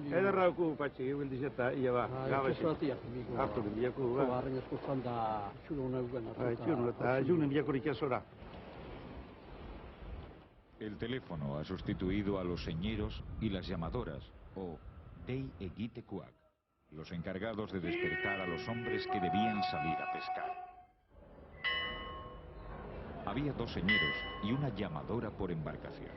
Ederra okupatxe, bildizeta, ia ba. Gabatik amigo. Hartu biako, ba. Barren eskutan da txulo neugen. Txulo eta junen biako itxasora. El teléfono ha sustituido a los señeros y las llamadoras, o dei egitekuak, los encargados de despertar a los hombres que debían salir a pescar. Había 2 señeros y una llamadora por embarcación.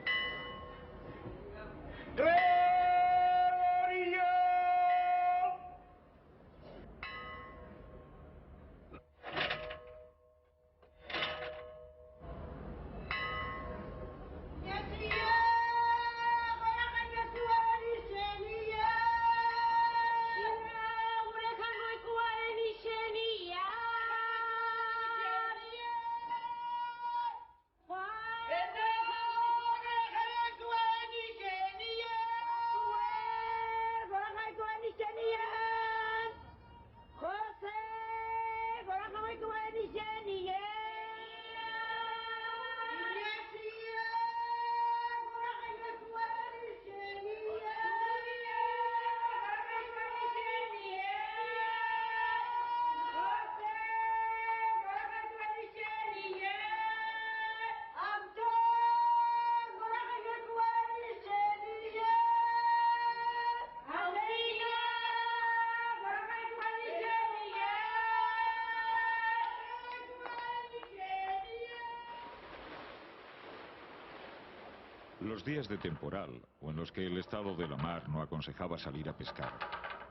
Los días de temporal, o en los que el estado de la mar no aconsejaba salir a pescar,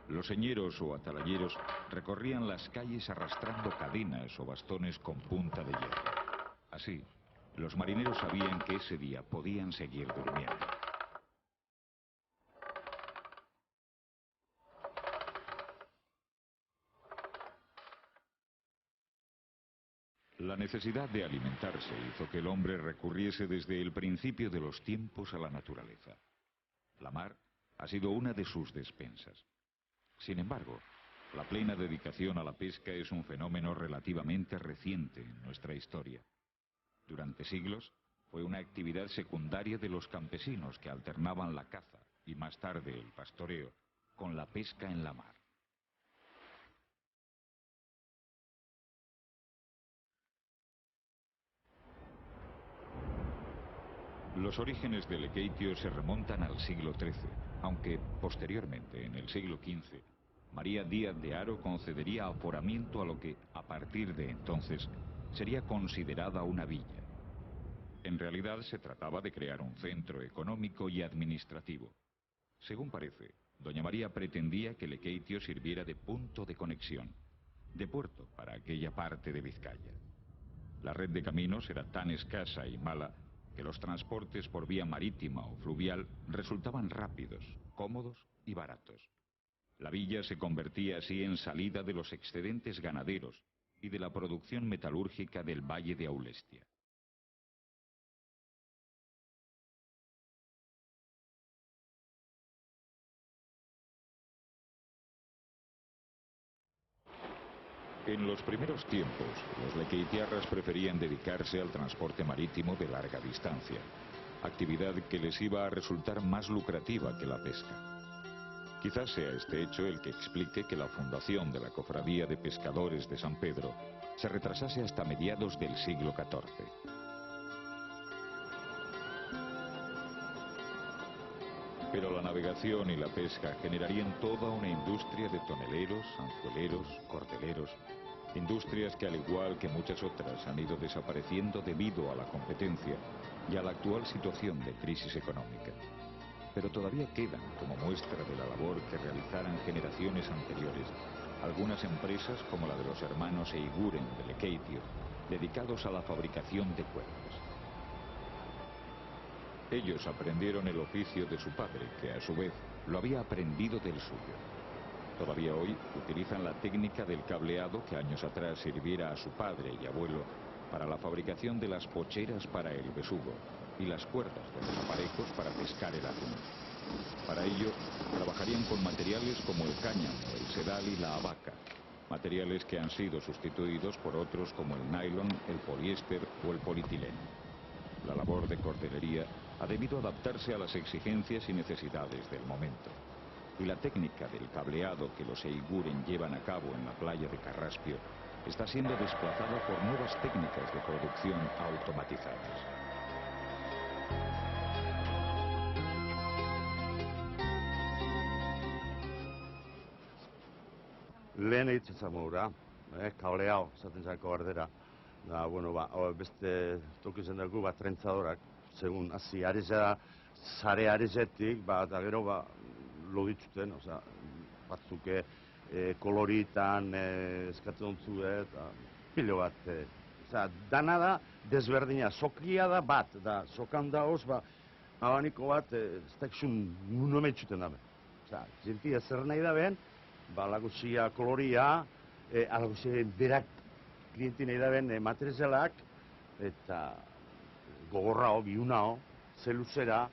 los señeros o atalayeros recorrían las calles arrastrando cadenas o bastones con punta de hierro. Así, los marineros sabían que ese día podían seguir durmiendo. La necesidad de alimentarse hizo que el hombre recurriese desde el principio de los tiempos a la naturaleza. La mar ha sido una de sus despensas. Sin embargo, la plena dedicación a la pesca es un fenómeno relativamente reciente en nuestra historia. Durante siglos fue una actividad secundaria de los campesinos que alternaban la caza y más tarde el pastoreo con la pesca en la mar. Los orígenes del equeitio se remontan al siglo XIII, aunque posteriormente, en el siglo XV, María Díaz de Haro concedería aforamiento a lo que, a partir de entonces, sería considerada una villa. En realidad se trataba de crear un centro económico y administrativo. Según parece, doña María pretendía que el equeitio sirviera de punto de conexión, de puerto para aquella parte de Vizcaya. La red de caminos era tan escasa y mala que los transportes por vía marítima o fluvial resultaban rápidos, cómodos y baratos. La villa se convertía así en salida de los excedentes ganaderos y de la producción metalúrgica del Valle de Aulestia. En los primeros tiempos, los lequeitiarras preferían dedicarse al transporte marítimo de larga distancia, actividad que les iba a resultar más lucrativa que la pesca. Quizás sea este hecho el que explique que la fundación de la Cofradía de Pescadores de San Pedro se retrasase hasta mediados del siglo XIV. Pero la navegación y la pesca generarían toda una industria de toneleros, anzueleros, cordeleros, industrias que al igual que muchas otras han ido desapareciendo debido a la competencia y a la actual situación de crisis económica. Pero todavía quedan, como muestra de la labor que realizaran generaciones anteriores, algunas empresas como la de los hermanos Eiguren de Lequeitio, dedicados a la fabricación de cuerdas. Ellos aprendieron el oficio de su padre, que a su vez lo había aprendido del suyo. Todavía hoy utilizan la técnica del cableado que años atrás sirviera a su padre y abuelo para la fabricación de las pocheras para el besugo y las cuerdas de los aparejos para pescar el atún. Para ello, trabajarían con materiales como el cáñamo, el sedal y la hamaca, materiales que han sido sustituidos por otros como el nylon, el poliéster o el polietileno. La labor de cordelería ha debido adaptarse a las exigencias y necesidades del momento. y la técnica del cableado que los Eiguren llevan a cabo en la playa de Carraspio está siendo desplazada por nuevas técnicas de producción automatizadas. Lehen hitz zamura, kableao, esaten zako ardera. Da, bueno, beste tokizen dugu, trentzadorak, segun, hasi, sare arezetik, eta gero, loditzuten, batzuk koloritan eskatzen dutzu, eta pilo bat. Dana da, desberdina, sokia da bat, da, sokan da hoz, abaniko bat, ez dakizun nuno metxuten dabe. Zinti ezer nahi da ben, lagozia koloria, lagozia berak klienti nahi da ben materialak, eta gogorrao, biunao, ze luzera,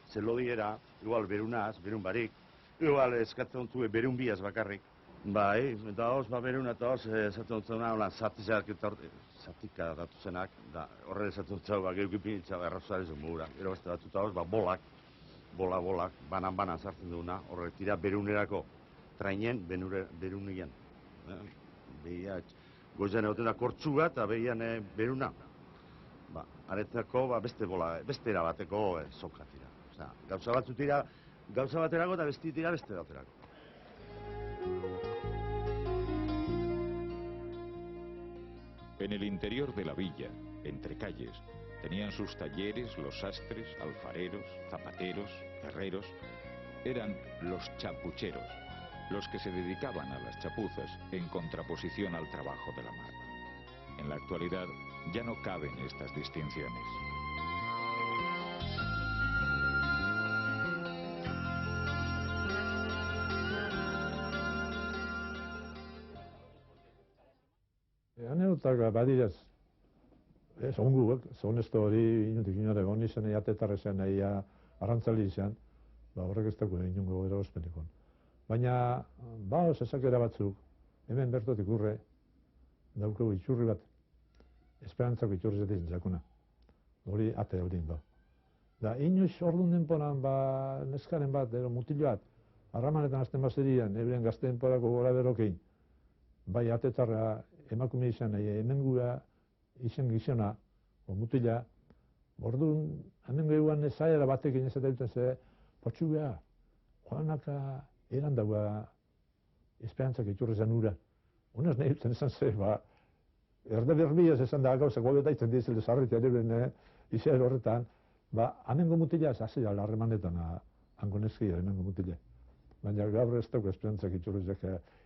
ze lodiera, igual berunaz, berun barik, igual eskatzen dutzu berun biaz bakarrik. Bai, eta hoz, berun eta hoz, esaten dutzuna, zatika datu zenak, horre esaten dutzu, geukipinitza errazaren mugura. Gero beste batuta hoz, bolak, banan sartzen duguna, horre tira berunerako trainen berunian. Goizean egoten da kortxuga eta behian beruna. Aretzako beste erabateko soka tira. Gauza batzu tira gauza baterako eta besti tira beste baterako. En el interior de la villa, entre calles, tenían sus talleres los sastres, alfareros, zapateros, herreros. Eran los chapucheros, los que se dedicaban a las chapuzas en contraposición al trabajo de la mar. En la actualidad ya no caben estas distinciones. Aneutak badirez, ez onguak, zonesto hori inundik inore egon izan atetarrezean nahi arrantzali izan, horrek ez dago inungo eragozpenikon. Baina, baoz ezakera batzuk, hemen bertotik urre, daukagu itxurri bat, esperantzako itxurri zetezen jakuna. Hori ate hori ba. Da, inoiz orduan denporan, neskaren bat, mutilo bat, harramanetan azten bazerian, ebren gazten porako gora berokein, bai atetarra emakume izan, hemengua izen gizona, mutila, orduan, hemen gehuan zaila batekin ez eta duten ze, potxuga, joanaka eran dagoa esperantzak iturri zen ura. Unaz nahi duten esan ze, erde berbiaz esan da gauzak gobetaitzen dizelde zarritea ere izan horretan, hemengo mutila ez azela harremanetan hango neskia hemengo mutila. Baina gaur ez dago esperantzak iturri zek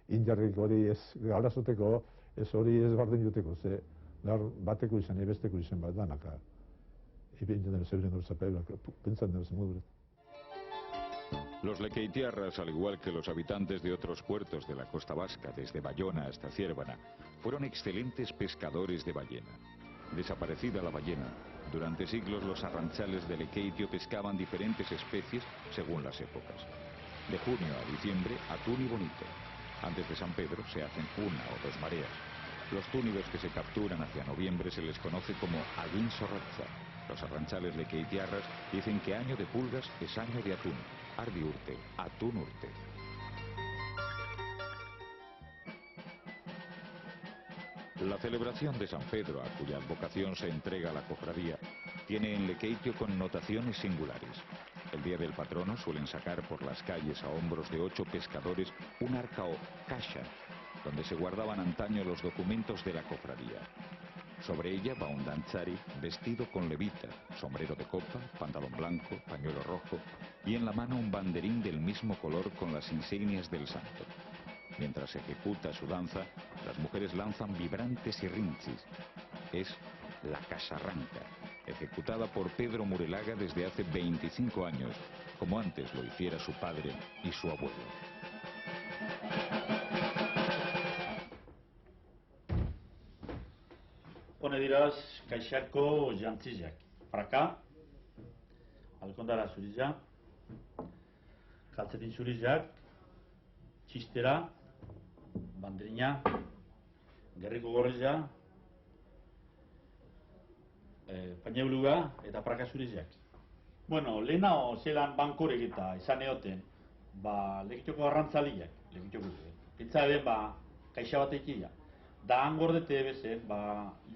injarrik hori ez galazoteko, ez hori ez bardin juteko, ze gaur bateko izan, ebesteko izan bat danaka. Ipintzen dara zebren gauza peibak, pentsan dara zemuduret. Los lekeitiarras, al igual que los habitantes de otros puertos de la costa vasca, desde Bayona hasta Ciérvana, fueron excelentes pescadores de ballena. Desaparecida la ballena, durante siglos los arranchales de Lekeitio pescaban diferentes especies según las épocas. De junio a diciembre, atún y bonito. Antes de San Pedro se hacen una o dos mareas. Los túnidos que se capturan hacia noviembre se les conoce como aguín sorraza. Los arranchales lekeitiarras dicen que año de pulgas es año de atún. Ardi urte, atún urte. La celebración de San Pedro, a cuya advocación se entrega la cofradía, tiene en Lekeitio connotaciones singulares. El día del patrono suelen sacar por las calles a hombros de 8 pescadores un arca o cacha, donde se guardaban antaño los documentos de la cofradía. Sobre ella va un danzari vestido con levita, sombrero de copa, pantalón blanco, pañuelo rojo y en la mano un banderín del mismo color con las insignias del santo. Mientras ejecuta su danza, las mujeres lanzan vibrantes y rinchis. Es la casarranca, ejecutada por Pedro Murelaga desde hace 25 años, como antes lo hiciera su padre y su abuelo. Hone diraz, kaixako jantzizak. Praka, alkondara zurizak, kaltzetin zurizak, txistera, banderina, gerriko gorrizak, pañeuluga eta praka zurizak. Bueno, lehenao zelan bankorek eta izan egoten, Lekeitioko arrantzaliak, pentsa eben, kaixa batekia, da han gordete bezen,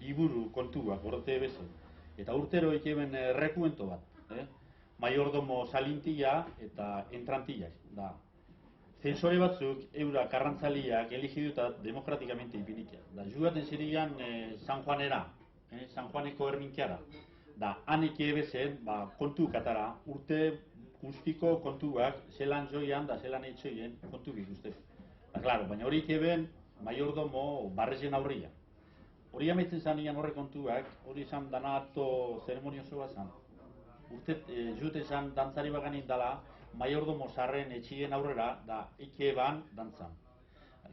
liburu kontuak gordete bezen, eta urtero ikeben rekuento bat, mayordomo salintia eta entrantilla, da. Zensore batzuk, eurak arrantzaliak eligiduta demokratikamente ipinikia. Da, jugaten zirigan San Juanera, San Juaneko erminkiara. Da, hanek ebezen, kontu katara, urte guztiko kontuak, zelan joian da zelan etxoien kontu ikuste. Da, klaro, baina horiek eben, mayordomo barrezen aurria. Hori amaitzen zanian horre kontuak, hori izan danato zeremonioso bat zan. Urte, jute zan dantzari baganin dala, mayordomo sarren etxien aurrera, da ikeban dantzan.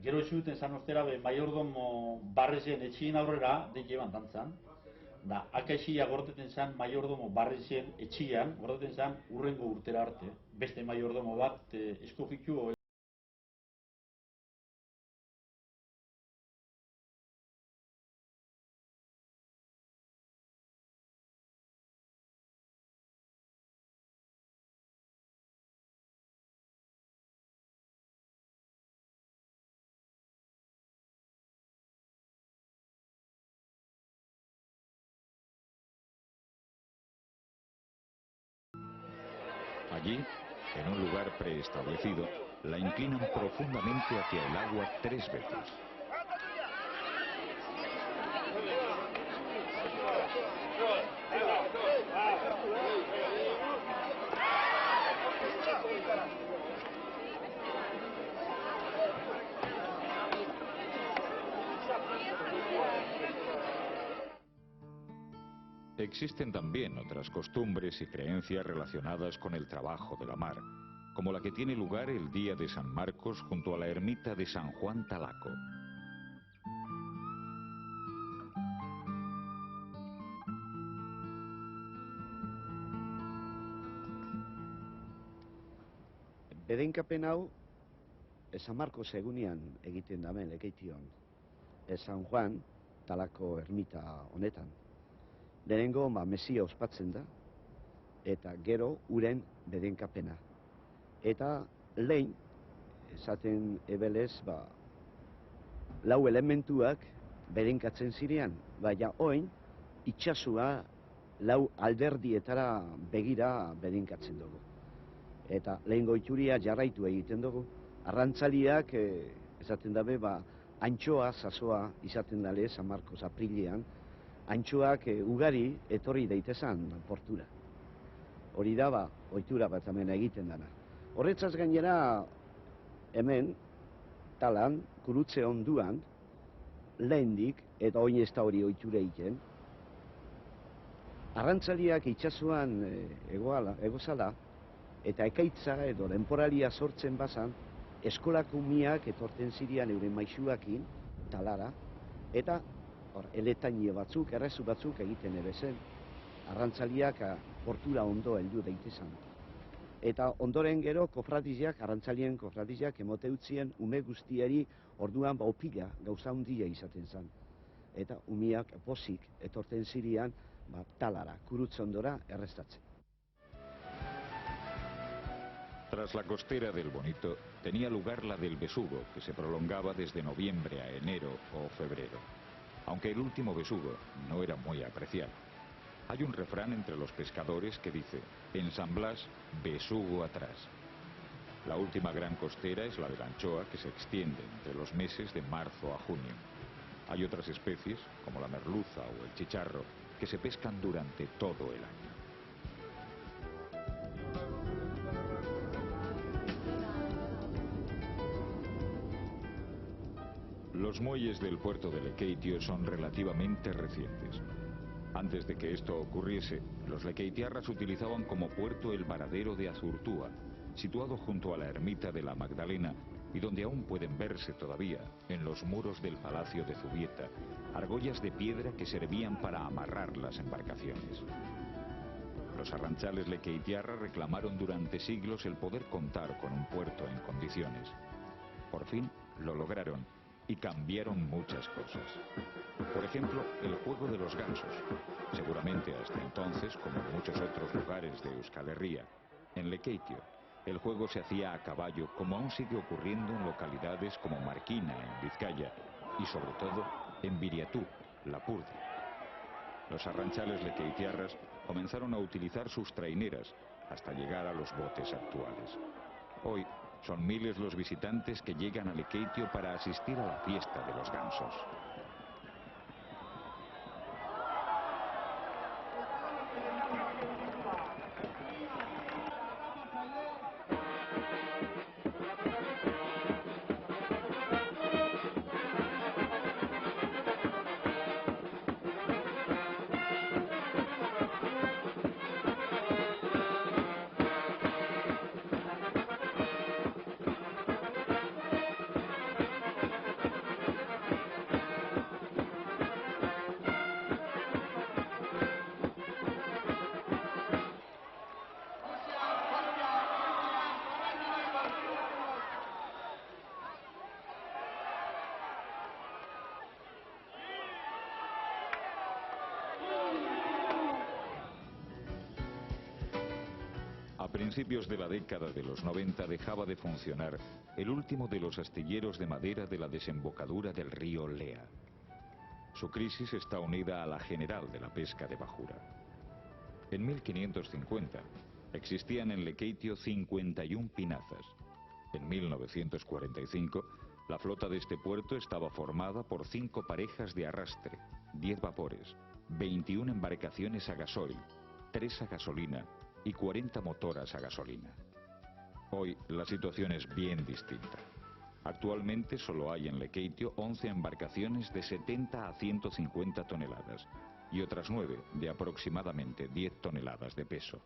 Gero esuten zan ostera, mayordomo barrezen etxien aurrera, da ikeban dantzan. Da, akaixia gordeten zan mayordomo barrezen etxian, gordeten zan urrengo urtera arte. Beste mayordomo bat eskofiku. Allí, en un lugar preestablecido, la inclinan profundamente hacia el agua 3 veces. Existen también otras costumbres y creencias relacionadas con el trabajo de la mar, como la que tiene lugar el día de San Marcos junto a la ermita de San Juan Talaco. Bedenkapen hau, San Marcos egunean egiten damen Lekeition, San Juan Talako ermita honetan. Lehenengo Mesia ospatzen da, eta gero uren bedenkapena. Eta lehen, esaten ebelez, 4 elementuak bedenkatzen zirean, baina oin itxasua 4 alderdietara begira bedenkatzen dugu. Eta lehengo itxuria jarraitu egiten dugu. Arrantzaliak, esaten dabe, antxoa, sasoa izaten dale San Marcos aprilean, antxoak ugari etorri daitezan portura. Hori da, ohitura bat hemen egiten dana. Horretzaz gainera, hemen, talan, gurutze onduan, lehendik, eta oin ez da hori ohitura egiten, arrantzaliak itxasuan egozala, eta ekaitza edo denporalia sortzen bazan, eskolako umiak etorten zirian euren maisuakin, talara, eta eletaino batzuk, errezu batzuk egiten ebezen. Arrantzaliak portura ondo heldu daitezan. Eta ondoren gero kofradiziak, arrantzalien kofradiziak emote utzien ume guztiari orduan opila gauza handia izaten zen. Eta umiak pozik etorten zirian talara, kurutze ondora errestatzen. Tras la costera del Bonito, tenía lugar la del besugo, que se prolongaba desde noviembre a enero o febrero. Aunque el último besugo no era muy apreciado. Hay un refrán entre los pescadores que dice: en San Blas, besugo atrás. La última gran costera es la de la anchoa, que se extiende entre los meses de marzo a junio. Hay otras especies, como la merluza o el chicharro, que se pescan durante todo el año. Los muelles del puerto de Lekeitio son relativamente recientes. Antes de que esto ocurriese, los lekeitiarras utilizaban como puerto el varadero de Azurtúa, situado junto a la ermita de la Magdalena y donde aún pueden verse todavía, en los muros del palacio de Zubieta, argollas de piedra que servían para amarrar las embarcaciones. Los arranchales lekeitiarras reclamaron durante siglos el poder contar con un puerto en condiciones. Por fin lo lograron y cambiaron muchas cosas. Por ejemplo, el juego de los gansos. Seguramente hasta entonces, como en muchos otros lugares de Euskal Herria, en Lekeitio, el juego se hacía a caballo, como aún sigue ocurriendo en localidades como Marquina, en Vizcaya, y sobre todo en Viriatú, Lapurdi. Los arranchales lekeitiarras comenzaron a utilizar sus traineras hasta llegar a los botes actuales. Hoy son miles los visitantes que llegan a Lekeitio para asistir a la fiesta de los gansos. A principios de la década de los 90 dejaba de funcionar el último de los astilleros de madera de la desembocadura del río Lea. Su crisis está unida a la general de la pesca de bajura. En 1550 existían en Lekeitio 51 pinazas. En 1945 la flota de este puerto estaba formada por 5 parejas de arrastre, 10 vapores, 21 embarcaciones a gasoil, 3 a gasolina y 40 motoras a gasolina. Hoy la situación es bien distinta. Actualmente solo hay en Lekeitio 11 embarcaciones de 70 a 150 toneladas y otras 9 de aproximadamente 10 toneladas de peso.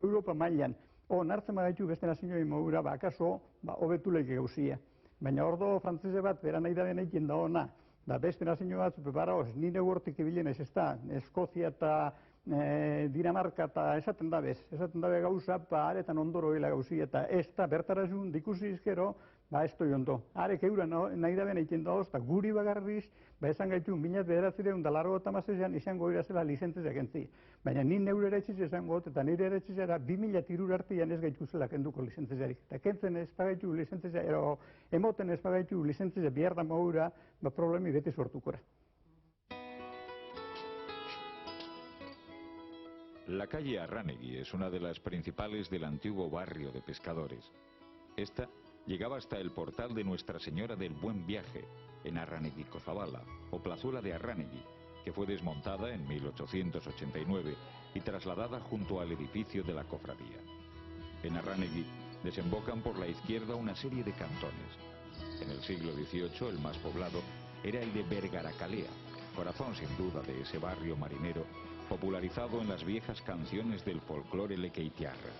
Europa mailan, hartzen bagaitu beste nazioen modura, akaso, hobetu leke gauzia. Baina ordo frantzese bat, bera nahi da dena egin da ona. Da beste nazio bat, baraoz, nire hortik ibilen ez da, Eskozia eta Dinamarka eta esaten dabe gauza, aretan ondoro hila gauzia, eta ez da bertara zuen dikusi izkero, ez doi ondo. Arek eura nahi da bena egin da hoz, eta guri bagarriz, esan gaitu, 1986an izango irazela lizentzezak entzi. Baina ni neure eretziz esango, eta nire eretzizera 2003 artian ez gaitu zela kenduko lizentzezarik. Eta kentzen ez pagaitu lizentzezak, emoten ez pagaitu lizentzezak bihar da maura, problemi beti sortukora. La calle Arranegui es una de las principales del antiguo barrio de pescadores. Esta llegaba hasta el portal de Nuestra Señora del Buen Viaje, en Arranegui-Cozabala, o Plazuela de Arranegui, que fue desmontada en 1889 y trasladada junto al edificio de la cofradía. En Arranegui desembocan por la izquierda una serie de cantones. En el siglo XVIII el más poblado era el de Vergaracalea, corazón sin duda de ese barrio marinero, popularizado en las viejas canciones del folclore lekeitiarra.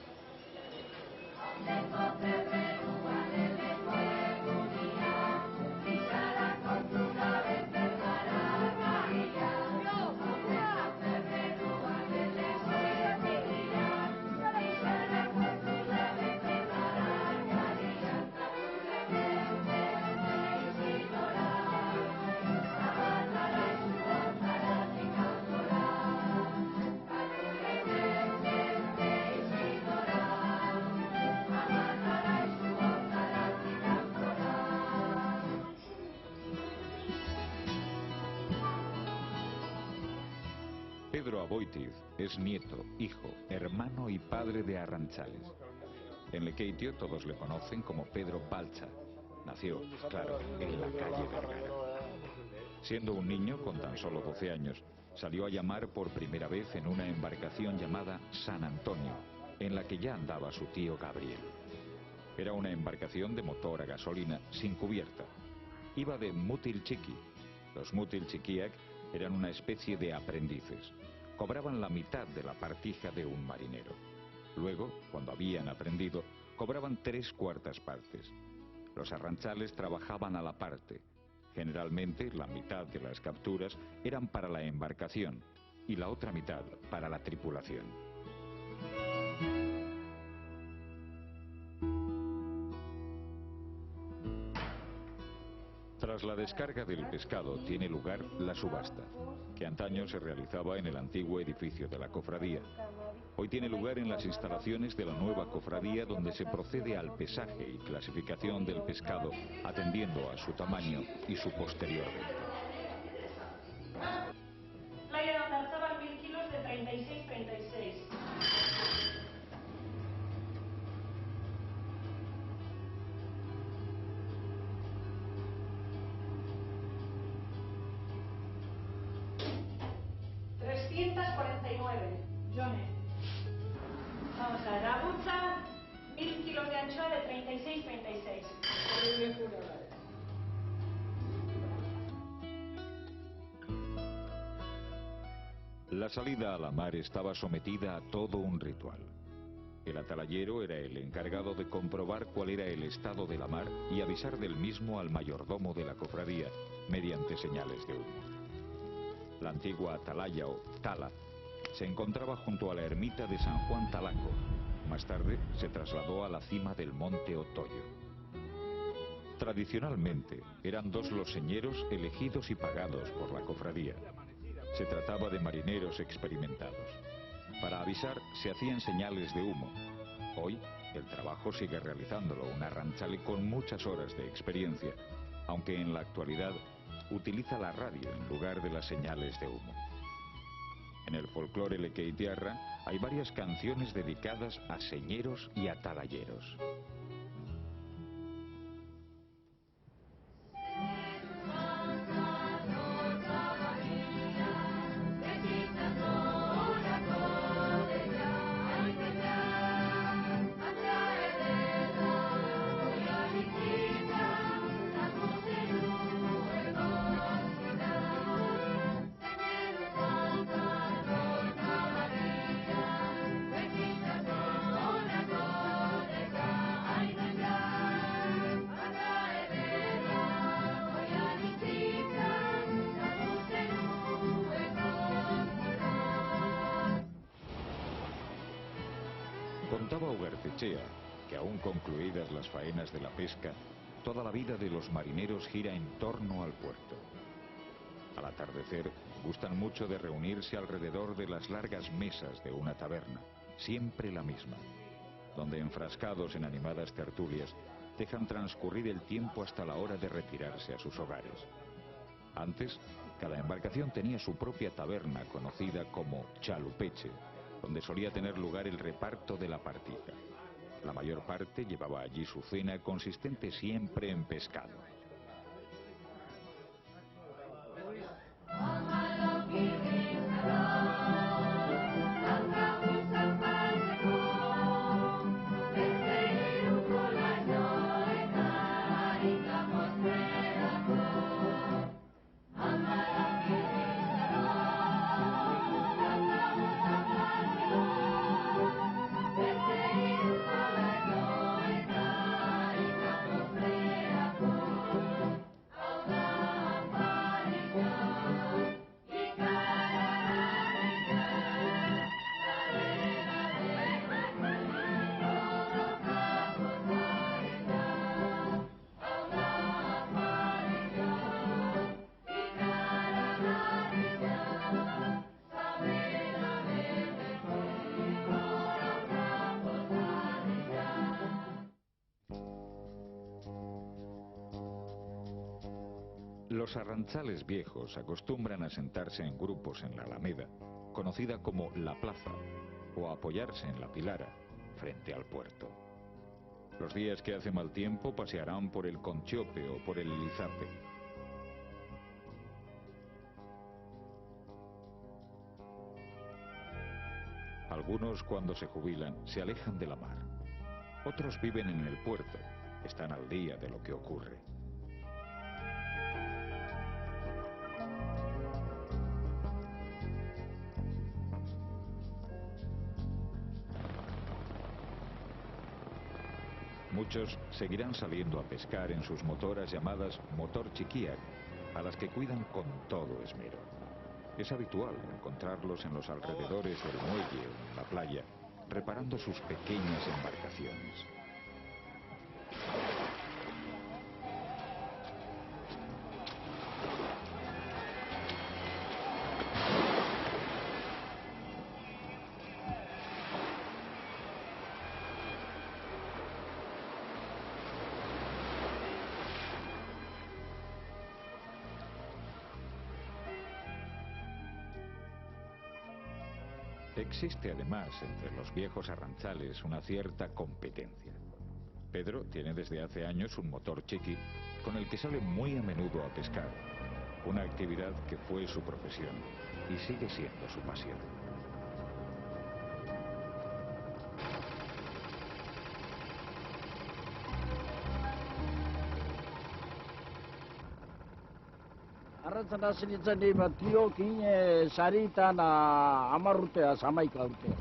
Pedro Aboitiz es nieto, hijo, hermano y padre de arranchales. En Lekeitio todos le conocen como Pedro Balcha. Nació, claro, en la calle Vergara. Siendo un niño con tan solo 12 años, salió a llamar por primera vez en una embarcación llamada San Antonio, en la que ya andaba su tío Gabriel. Era una embarcación de motor a gasolina sin cubierta. Iba de Mutil Chiqui. Los Mutil Chiquiac eran una especie de aprendices. Cobraban la mitad de la partija de un marinero. Luego, cuando habían aprendido, cobraban 3/4 partes. Los arranchales trabajaban a la parte. Generalmente, la mitad de las capturas eran para la embarcación y la otra mitad para la tripulación. Tras la descarga del pescado tiene lugar la subasta, que antaño se realizaba en el antiguo edificio de la cofradía. Hoy tiene lugar en las instalaciones de la nueva cofradía, donde se procede al pesaje y clasificación del pescado, atendiendo a su tamaño y su posterior venta. Playa de Ondarzábal, 1000 kilos de 36,36. Jones. Vamos a ver, Agucha, 1000 kilos de anchoa de 36,36. La salida a la mar estaba sometida a todo un ritual. El atalayero era el encargado de comprobar cuál era el estado de la mar y avisar del mismo al mayordomo de la cofradía mediante señales de humo. La antigua atalaya o tala se encontraba junto a la ermita de San Juan Talaco. Más tarde se trasladó a la cima del monte Otoyo. Tradicionalmente eran dos los señeros elegidos y pagados por la cofradía. Se trataba de marineros experimentados. Para avisar se hacían señales de humo. Hoy el trabajo sigue realizándolo un arranchale con muchas horas de experiencia, aunque en la actualidad utiliza la radio en lugar de las señales de humo. En el folclore lekeitiarra hay varias canciones dedicadas a señeros y atalayeros. Contaba Ugartechea que, aún concluidas las faenas de la pesca, toda la vida de los marineros gira en torno al puerto. Al atardecer, gustan mucho de reunirse alrededor de las largas mesas de una taberna, siempre la misma, donde, enfrascados en animadas tertulias, dejan transcurrir el tiempo hasta la hora de retirarse a sus hogares. Antes, cada embarcación tenía su propia taberna, conocida como chalupeche, donde solía tener lugar el reparto de la partida. La mayor parte llevaba allí su cena, consistente siempre en pescado. Los arranchales viejos acostumbran a sentarse en grupos en la Alameda, conocida como la Plaza, o a apoyarse en la Pilara, frente al puerto. Los días que hace mal tiempo pasearán por el Conchope o por el Lizape. Algunos, cuando se jubilan, se alejan de la mar. Otros viven en el puerto, están al día de lo que ocurre. Muchos seguirán saliendo a pescar en sus motoras llamadas motor chiquiac, a las que cuidan con todo esmero. Es habitual encontrarlos en los alrededores del muelle o en la playa, reparando sus pequeñas embarcaciones. Existe además entre los viejos arranzales una cierta competencia. Pedro tiene desde hace años un motor chiqui con el que sale muy a menudo a pescar, una actividad que fue su profesión y sigue siendo su pasión. Arrantzan hasi nintzen bat tiokin saritan 10 urteaz, 11 urteaz.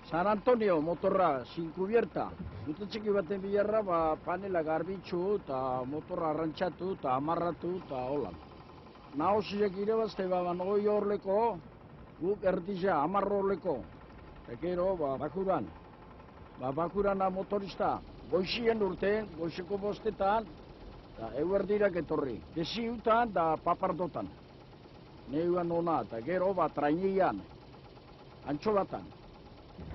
San Antonio motorra, sin cubierta. Dute txiki baten bilarra, panela garbitzu eta motorra arrantzatu eta amarratu eta holan. Nahoziak irebazte, hogei horleko, guk ertisa, 10 horleko. Ekero, bakuran. Bakurana motorista, goizien urte, goizeko bostetan, eguerdirak etorri. Desiutan da papardotan. Neuan ona, eta gero trainian, antxolatan.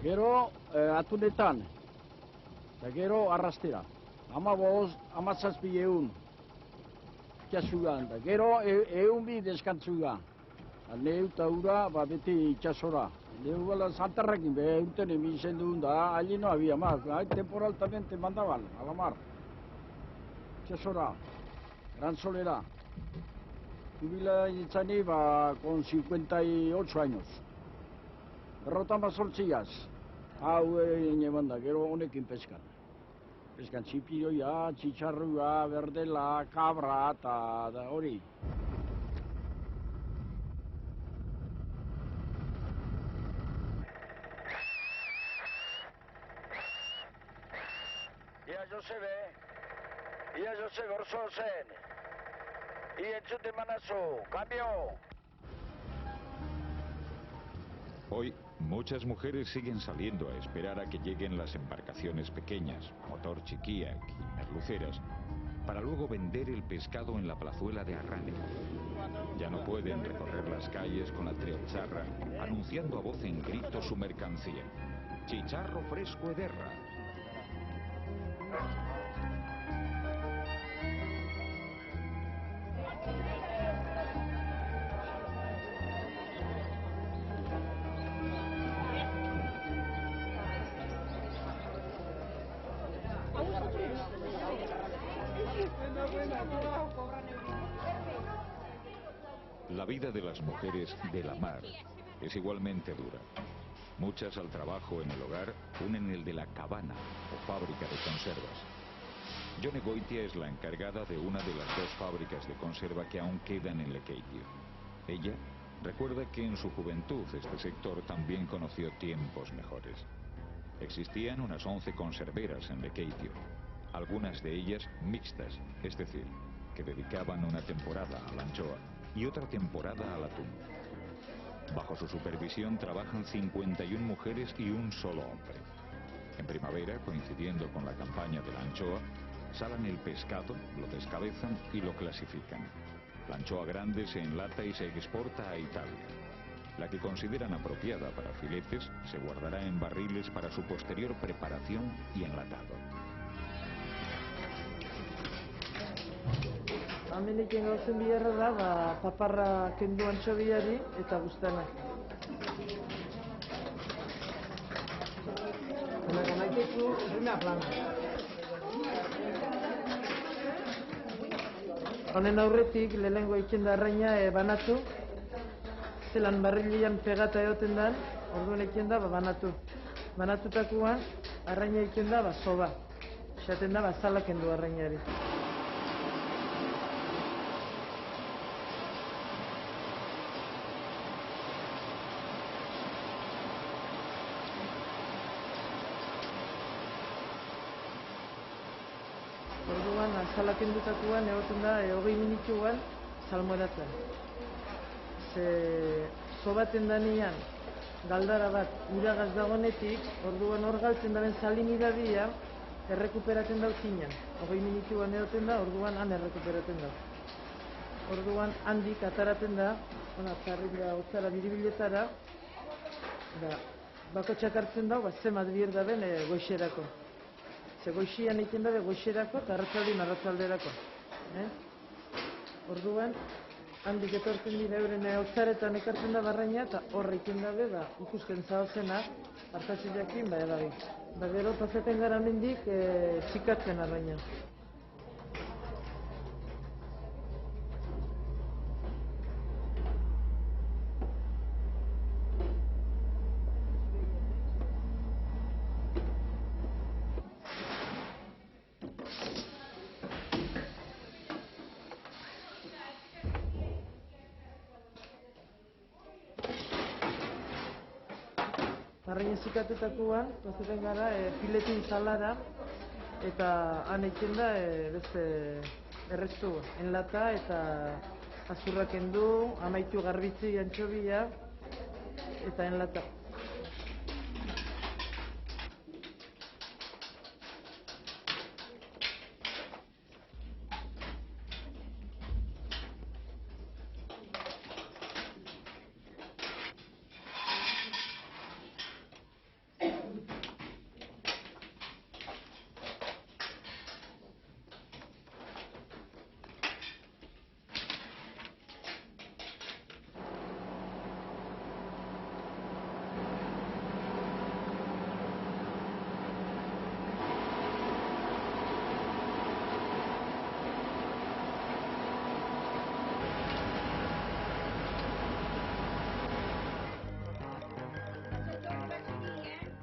Gero atunetan, eta gero arrastera. 15 egun. Itxasugan, eta gero egun bi deskantzuga. Neu eta ura beti itxasora. Neu gala zantarrakin urten emizen duen da, allí no había más. Temporal también te mandaban a la mar. Itxasora, Gran Solera. Jubila itzani con 58 años. Berrotan bazortziaz. Hau egin da, gero honekin peskan. Peskan txipioia, txitsarrua, berdela, kabra eta hori. Ia Josebe orso zen. Ia entzute manazu, cambio. Hoy, muchas mujeres siguen saliendo a esperar a que lleguen las embarcaciones pequeñas, motor chiquiac y merluceras, para luego vender el pescado en la plazuela de Arrane. Ya no pueden recorrer las calles con la triozarra, anunciando a voz en grito su mercancía. Chicharro fresco ederra. La vida de las mujeres de la mar es igualmente dura. Muchas al trabajo en el hogar unen el de la cabana o fábrica de conservas. Yone Goitia es la encargada de una de las 2 fábricas de conserva que aún quedan en Lekeitio. Ella recuerda que en su juventud este sector también conoció tiempos mejores. Existían unas 11 conserveras en Lekeitio, algunas de ellas mixtas, es decir, que dedicaban una temporada a la anchoa y otra temporada al atún. Bajo su supervisión trabajan 51 mujeres y un solo hombre. En primavera, coincidiendo con la campaña de la anchoa, salan el pescado, lo descabezan y lo clasifican. La anchoa grande se enlata y se exporta a Italia. La que consideran apropiada para filetes se guardará en barriles para su posterior preparación y enlatado. Hemenekin gauzen bigarra da, paparra kendu antxobiari eta guztana. Naikezu, runa plana. Honen aurretik, lehenengo itzen da arraina banatu. Zelan barrilian pegata egoten dan, orduan itzen da banatu. Banatutakoan, arraina itzen da soba. Esaten da zala kendu arrainari. Zalak endutakoan egoten da 20 minutuan salmoratzen. Sobaten danean galdara bat uragaz dagonetik, orduan hor galtzen daren salinidadea errekuperatzen dauzinan. 20 minutuan egoten da, orduan han errekuperatzen da. Orduan handik ataraten da, zarrila otzara biribiletara, bakotxak hartzen da, zemat bier da ben goixerako. Goixian egiten dabe goixerako eta arratzaldin arratzalderako. Orduan, handik etortzen dira euren hautzaretan ekartzen da barraina, eta horrekin dabe, ikusten zaozena, hartatzi jakin, edabe. Gero pasaten gara mendik txikatzen arraina. Arraina zikatutakoan, pasaten gara filetin salara, eta han eitzen da beste errestu enlata eta azurrak kendu, amaitu garbitzi antxobia eta enlata.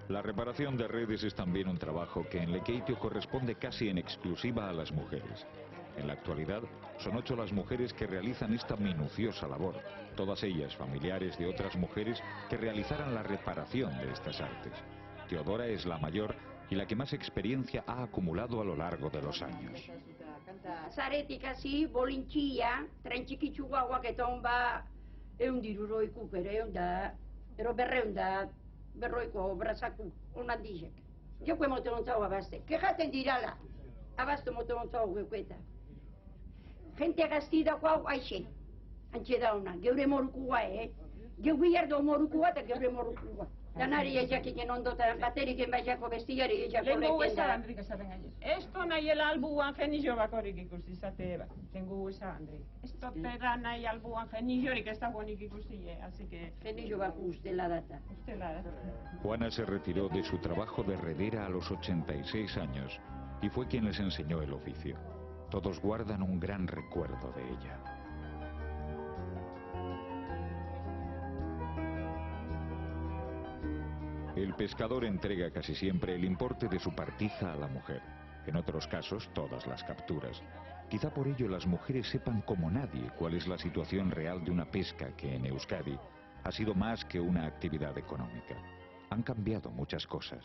La reparación de redes es también un trabajo que en Lekeitio corresponde casi en exclusiva a las mujeres. En la actualidad son 8 las mujeres que realizan esta minuciosa labor, todas ellas familiares de otras mujeres que realizaran la reparación de estas artes. Teodora es la mayor y la que más experiencia ha acumulado a lo largo de los años. Zaretik hasi bolintxia, tren txikitsuagoak eta honba 100 ikupere, ero 200 berroiko brazaku, onan dizek. Joko motonontzago abazte. Kejaten dirala, abazto motonontzago guekueta. Gente gaztidako hau aixe, antxe dauna, geure morukua, Geu bihardo morukua eta geure morukua. Danari ejakinen ondotan, baterik enbaixako bestiari ejako Lengu eza Andrik esaten gainez. Esto nahiela albuan genizio bakorik ikusi izate eba. Lengu eza Andrik. Esto tera nahi albuan geniziorik ez dagoenik ikusi, así que... Genizio bako ustela data. Ustela data. Juana se retiró de su trabajo de redera a los 86 años y fue quien les enseñó el oficio. Todos guardan un gran recuerdo de ella. El pescador entrega casi siempre el importe de su partija a la mujer. En otros casos, todas las capturas. Quizá por ello las mujeres sepan como nadie cuál es la situación real de una pesca que en Euskadi ha sido más que una actividad económica. Han cambiado muchas cosas.